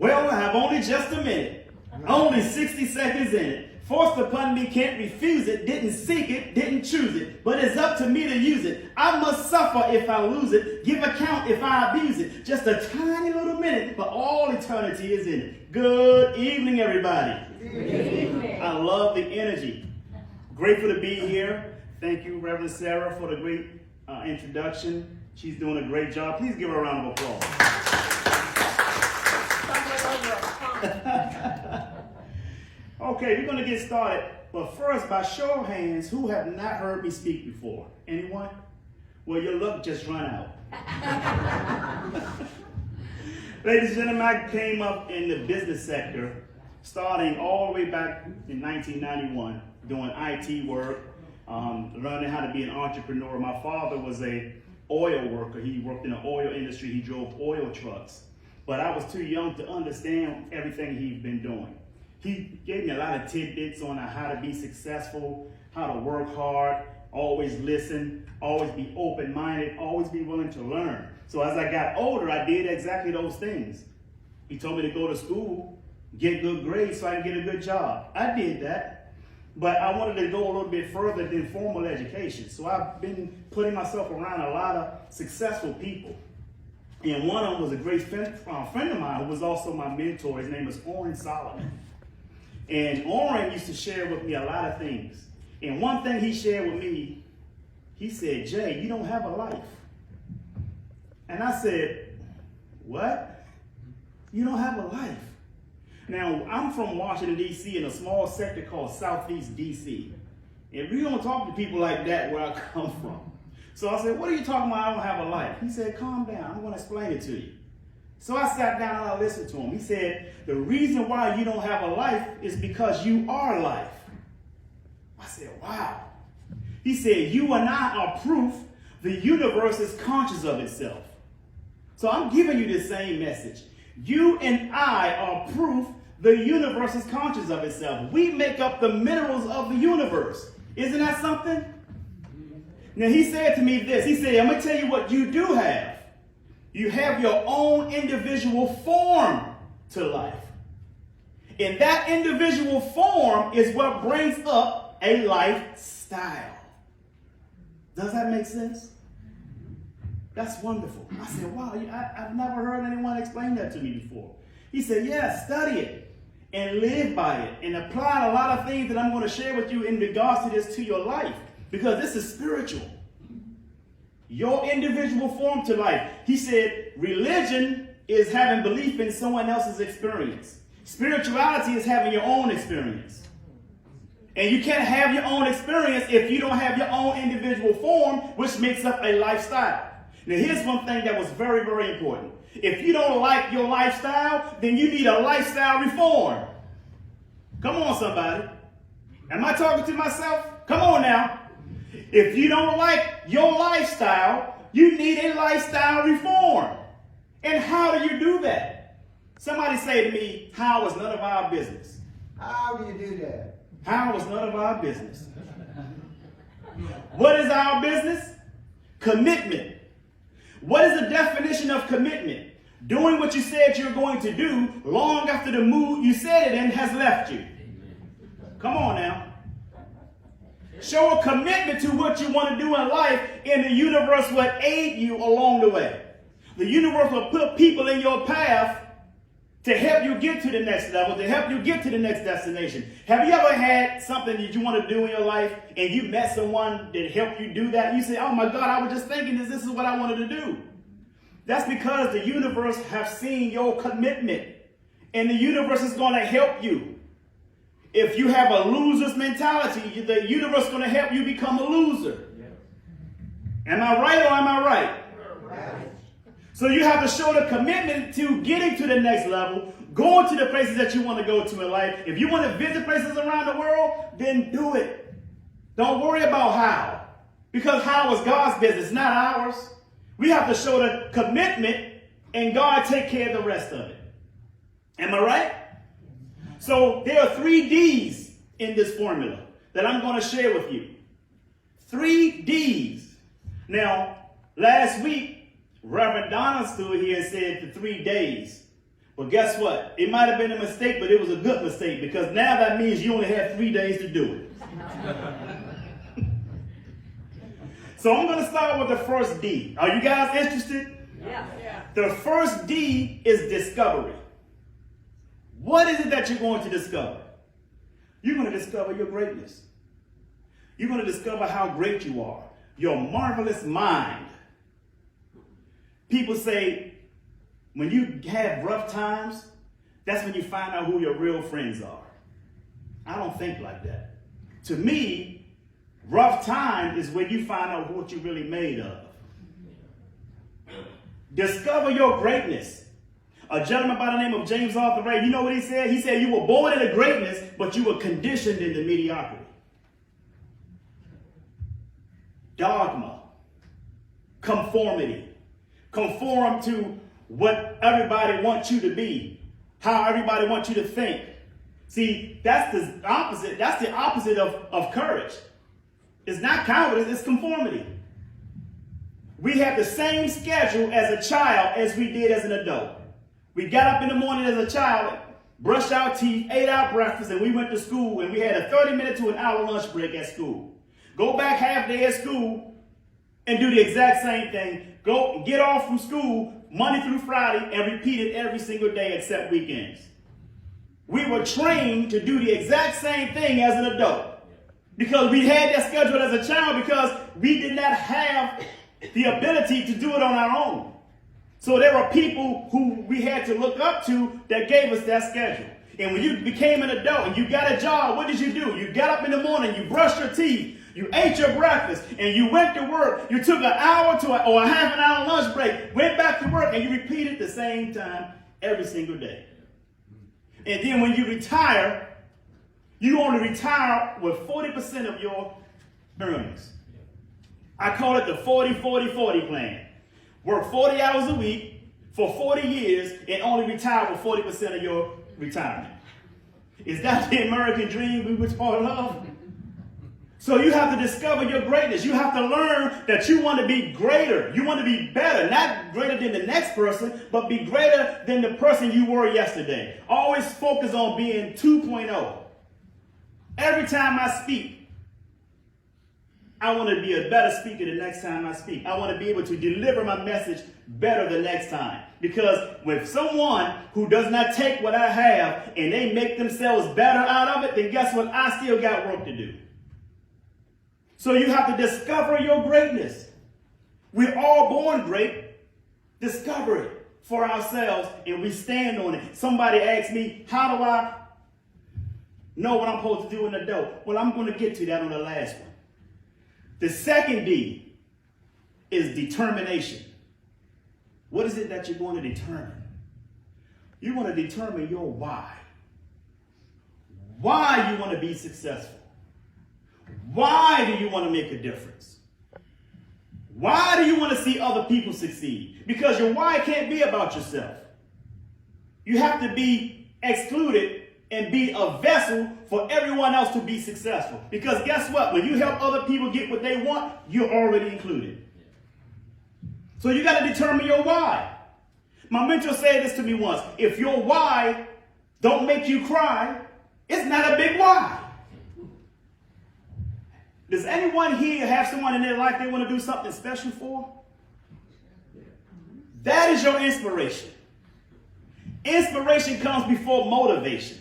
Well, I have only just a minute, only 60 seconds in it. Forced upon me, can't refuse it, didn't seek it, didn't choose it, but it's up to me to use it. I must suffer if I lose it, give account if I abuse it. Just a tiny little minute, but all eternity is in it. Good evening, everybody. Good evening. I love the energy. Grateful to be here. Thank you, Reverend Sarah, for the great introduction. She's doing a great job. Please give her a round of applause. Okay, we're going to get started. But first, by show of hands, who have not heard me speak before? Anyone? Well, your luck just run out. Ladies and gentlemen, I came up in the business sector starting all the way back in 1991 doing IT work, learning how to be an entrepreneur. My father was an oil worker. He worked in the oil industry. He drove oil trucks. But I was too young to understand everything he'd been doing. He gave me a lot of tidbits on how to be successful, how to work hard, always listen, always be open-minded, always be willing to learn. So as I got older, I did exactly those things. He told me to go to school, get good grades so I can get a good job. I did that, but I wanted to go a little bit further than formal education. So I've been putting myself around a lot of successful people. And one of them was a great friend of mine who was also my mentor. His name was Oren Solomon. And Oren used to share with me a lot of things. And one thing he shared with me, he said, Jay, you don't have a life. And I said, what? You don't have a life. Now, I'm from Washington, D.C. in a small sector called Southeast D.C. And we don't talk to people like that where I come from. So I said, what are you talking about? I don't have a life. He said, calm down. I'm going to explain it to you. So I sat down and I listened to him. He said, the reason why you don't have a life is because you are life. I said, wow. He said, you and I are proof the universe is conscious of itself. So I'm giving you the same message. You and I are proof the universe is conscious of itself. We make up the minerals of the universe. Isn't that something? Now he said to me this. He said, I'm going to tell you what you do have. You have your own individual form to life. And that individual form is what brings up a lifestyle. Does that make sense? That's wonderful. I said, wow, I've never heard anyone explain that to me before. He said, yeah, study it and live by it and apply a lot of things that I'm going to share with you in regards to this to your life, because this is spiritual. Your individual form to life. He said, religion is having belief in someone else's experience. Spirituality is having your own experience. And you can't have your own experience if you don't have your own individual form, which makes up a lifestyle. Now, here's one thing that was very, very important. If you don't like your lifestyle, then you need a lifestyle reform. Come on, somebody. Am I talking to myself? Come on now. If you don't like your lifestyle, you need a lifestyle reform. And how do you do that? Somebody say to me, how is none of our business? How do you do that? How is none of our business? What is our business? Commitment. What is the definition of commitment? Doing what you said you're going to do long after the mood you said it in has left you. Come on now. Show a commitment to what you want to do in life, and the universe will aid you along the way. The universe will put people in your path to help you get to the next level, to help you get to the next destination. Have you ever had something that you want to do in your life, and you met someone that helped you do that? You say, oh my God, I was just thinking this is what I wanted to do. That's because the universe has seen your commitment, and the universe is going to help you. If you have a loser's mentality, the universe is going to help you become a loser. Am I right or am I right? Right. So you have to show the commitment to getting to the next level, going to the places that you want to go to in life. If you want to visit places around the world, then do it. Don't worry about how. Because how is God's business, not ours. We have to show the commitment, and God take care of the rest of it. Am I right? So there are 3 D's in this formula that I'm going to share with you. 3 D's. Now, last week, Reverend Donna stood here and said the 3 days. But guess what? It might have been a mistake, but it was a good mistake because now that means you only have 3 days to do it. So I'm going to start with the first D. Are you guys interested? Yeah. The first D is discovery. What is it that you're going to discover? You're going to discover your greatness. You're going to discover how great you are. Your marvelous mind. People say when you have rough times, that's when you find out who your real friends are. I don't think like that. To me, rough time is when you find out what you're really made of. Discover your greatness. A gentleman by the name of James Arthur Ray, you know what he said? He said you were born into greatness, but you were conditioned into mediocrity. Dogma. Conformity. Conform to what everybody wants you to be. How everybody wants you to think. See, that's the opposite. That's the opposite of courage. It's not cowardice, it's conformity. We have the same schedule as a child as we did as an adult. We got up in the morning as a child, brushed our teeth, ate our breakfast, and we went to school, and we had a 30-minute to an hour lunch break at school. Go back half day at school and do the exact same thing. Go get off from school Monday through Friday and repeat it every single day except weekends. We were trained to do the exact same thing as an adult because we had that schedule as a child because we did not have the ability to do it on our own. So there were people who we had to look up to that gave us that schedule. And when you became an adult and you got a job, what did you do? You got up in the morning, you brushed your teeth, you ate your breakfast, and you went to work. You took an hour or a half an hour lunch break, went back to work, and you repeated the same time every single day. And then when you retire, you only retire with 40% of your earnings. I call it the 40-40-40 plan. Work 40 hours a week for 40 years and only retire with 40% of your retirement. Is that the American dream we were taught of? So you have to discover your greatness. You have to learn that you want to be greater. You want to be better, not greater than the next person, but be greater than the person you were yesterday. Always focus on being 2.0. Every time I speak, I want to be a better speaker the next time I speak. I want to be able to deliver my message better the next time. Because with someone who does not take what I have and they make themselves better out of it, then guess what? I still got work to do. So you have to discover your greatness. We're all born great. Discover it for ourselves and we stand on it. Somebody asked me, how do I know what I'm supposed to do in an adult? Well, I'm going to get to that on the last one. The second D is determination. What is it that you're going to determine? You want to determine your why. Why you want to be successful. Why do you want to make a difference? Why do you want to see other people succeed? Because your why can't be about yourself. You have to be excluded and be a vessel for everyone else to be successful. Because guess what? When you help other people get what they want, you're already included. So you got to determine your why. My mentor said this to me once. If your why don't make you cry, it's not a big why. Does anyone here have someone in their life they want to do something special for? That is your inspiration. Inspiration comes before motivation.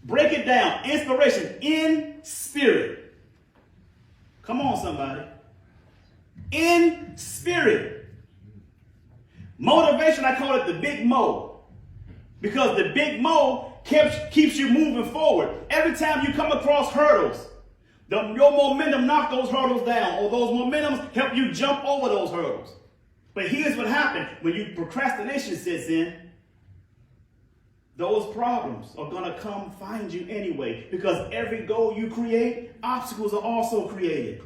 Break it down. Inspiration in spirit. Come on, somebody. In spirit. Motivation, I call it the big mo. Because the big mo keeps you moving forward. Every time you come across hurdles, your momentum knocks those hurdles down, or those momentums help you jump over those hurdles. But here's what happened. When procrastination sets in, those problems are going to come find you anyway. Because every goal you create, obstacles are also created.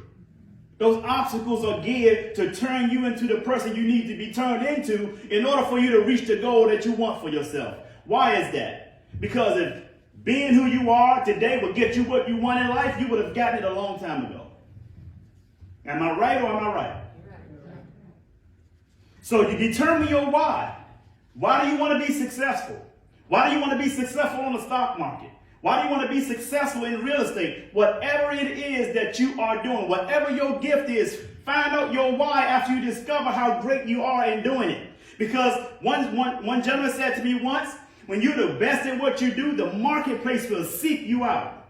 Those obstacles are geared to turn you into the person you need to be turned into in order for you to reach the goal that you want for yourself. Why is that? Because if being who you are today will get you what you want in life, you would have gotten it a long time ago. Am I right or am I right? So you determine your why. Why do you want to be successful? Why do you want to be successful on the stock market? Why do you want to be successful in real estate? Whatever it is that you are doing, whatever your gift is, find out your why after you discover how great you are in doing it. Because one gentleman said to me once, when you're the best at what you do, the marketplace will seek you out.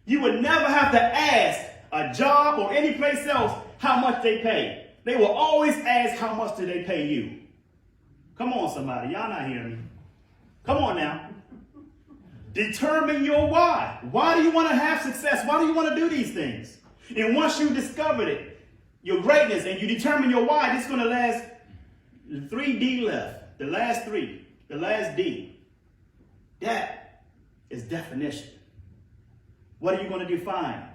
You would never have to ask a job or any place else how much they pay. They will always ask how much do they pay you. Come on, somebody. Y'all not hearing me. Come on now. Determine your why. Why do you want to have success? Why do you want to do these things? And once you discovered it, your greatness, and you determine your why, this is going to last 3D left. The last 3. The last D. That is definition. What are you going to define?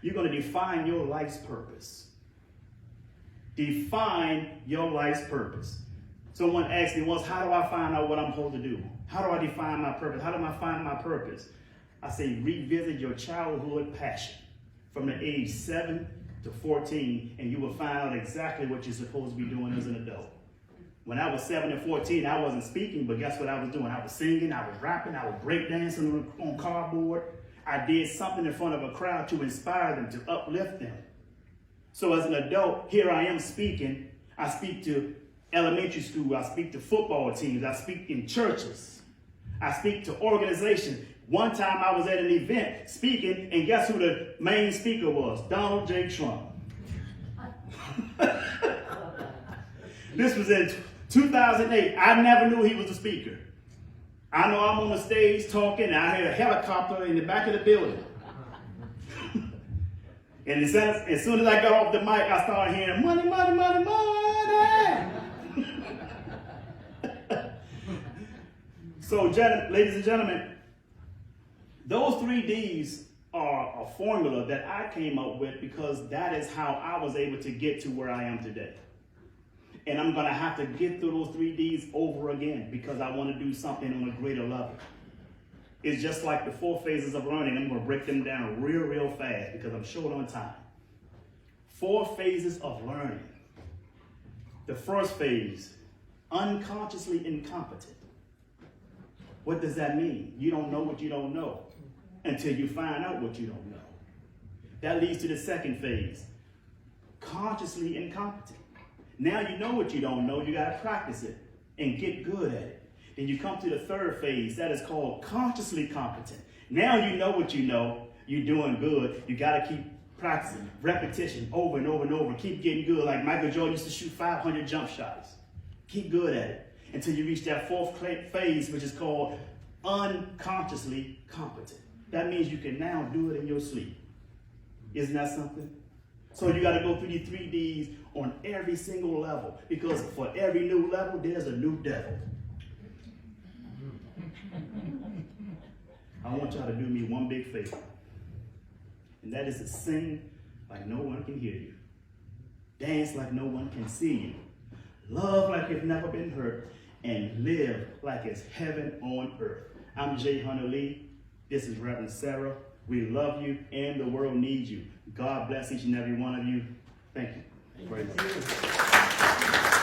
You're going to define your life's purpose. Define your life's purpose. Someone asked me once, how do I find out what I'm supposed to do? How do I define my purpose? How do I find my purpose? I say, revisit your childhood passion from the age 7 to 14, and you will find out exactly what you're supposed to be doing as an adult. When I was 7 and 14, I wasn't speaking, but guess what I was doing? I was singing, I was rapping, I was breakdancing on cardboard. I did something in front of a crowd to inspire them, to uplift them. So as an adult, here I am speaking. I speak to elementary school, I speak to football teams, I speak in churches, I speak to organizations. One time I was at an event speaking, and guess who the main speaker was? Donald J. Trump. This was in 2008. I never knew he was a speaker. I know I'm on the stage talking, and I heard a helicopter in the back of the building. And as soon as I got off the mic, I started hearing, money, money, money, money. So, ladies and gentlemen, those 3 Ds are a formula that I came up with because that is how I was able to get to where I am today. And I'm going to have to get through those 3 Ds over again because I want to do something on a greater level. It's just like the 4 phases of learning. I'm going to break them down real fast because I'm short on time. 4 phases of learning. The first phase, unconsciously incompetent. What does that mean? You don't know what you don't know until you find out what you don't know. That leads to the second phase, consciously incompetent. Now you know what you don't know, you got to practice it and get good at it. Then you come to the third phase, that is called consciously competent. Now you know what you know, you're doing good, you got to keep practicing, repetition, over and over and over, keep getting good. Like Michael Jordan used to shoot 500 jump shots. Keep good at it until you reach that 4th phase, which is called unconsciously competent. That means you can now do it in your sleep. Isn't that something? So you got to go through these 3 Ds on every single level, because for every new level, there's a new devil. I want y'all to do me one big favor, and that is to sing like no one can hear you, dance like no one can see you, love like you've never been hurt, and live like it's heaven on earth. I'm J. Hunter Lee. This is Reverend Sarah. We love you, and the world needs you. God bless each and every one of you. Thank you. Praise God.